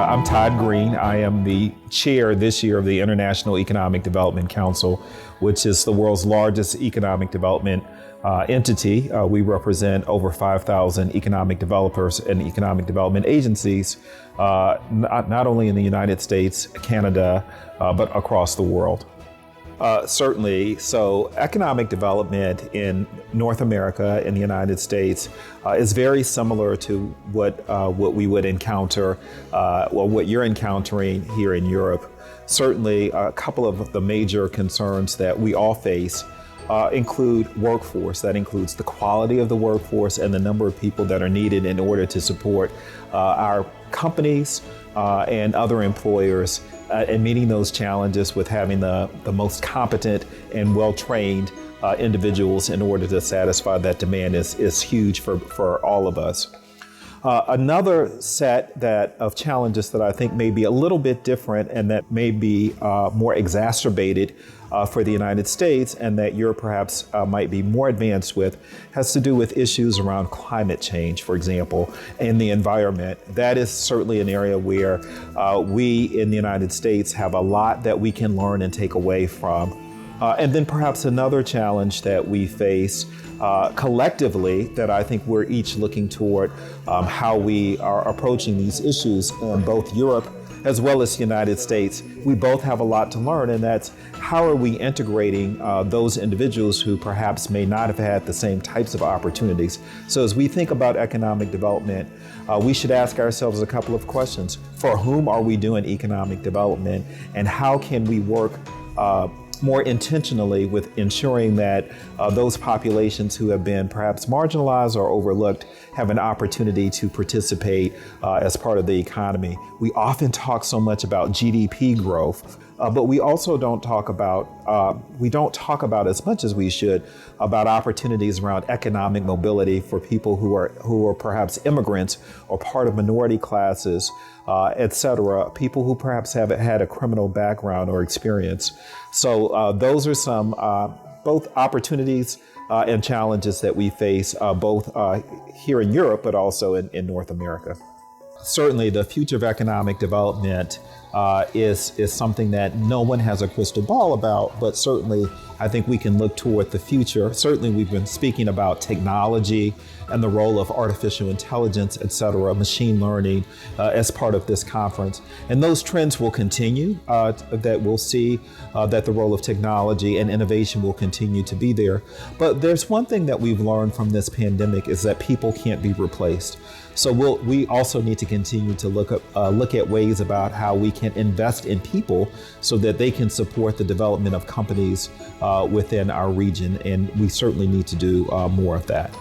I'm Todd Greene. I am the chair this year of the International Economic Development Council, which is the world's largest economic development entity. We represent over 5,000 economic developers and economic development agencies, not only in the United States, Canada, but across the world. Certainly. So economic development in North America, in the United States, is very similar to what we would encounter, or what you're encountering here in Europe. Certainly, a couple of the major concerns that we all face include workforce. That includes the quality of the workforce and the number of people that are needed in order to support our companies and other employers and meeting those challenges with having the most competent and well-trained individuals in order to satisfy that demand is huge for all of us. Another set of challenges that I think may be a little bit different and that may be more exacerbated for the United States and that Europe perhaps might be more advanced with has to do with issues around climate change, for example, and the environment. That is certainly an area where we in the United States have a lot that we can learn and take away from. And then perhaps another challenge that we face collectively that I think we're each looking toward how we are approaching these issues in both Europe as well as the United States. We both have a lot to learn, and that's how are we integrating those individuals who perhaps may not have had the same types of opportunities. So as we think about economic development, we should ask ourselves a couple of questions. For whom are we doing economic development, and how can we work more intentionally with ensuring that those populations who have been perhaps marginalized or overlooked have an opportunity to participate as part of the economy. We often talk so much about GDP growth, but we also don't talk about as much as we should about opportunities around economic mobility for people who are perhaps immigrants or part of minority classes, et cetera, people who perhaps haven't had a criminal background or experience. So those are some both opportunities and challenges that we face both here in Europe, but also in North America. Certainly, the future of economic development is something that no one has a crystal ball about, but certainly I think we can look toward the future. Certainly, we've been speaking about technology and the role of artificial intelligence, et cetera, machine learning as part of this conference. And those trends will continue, that we'll see that the role of technology and innovation will continue to be there. But there's one thing that we've learned from this pandemic is that people can't be replaced. So we also need to continue to look at ways about how we can invest in people so that they can support the development of companies within our region. And we certainly need to do more of that.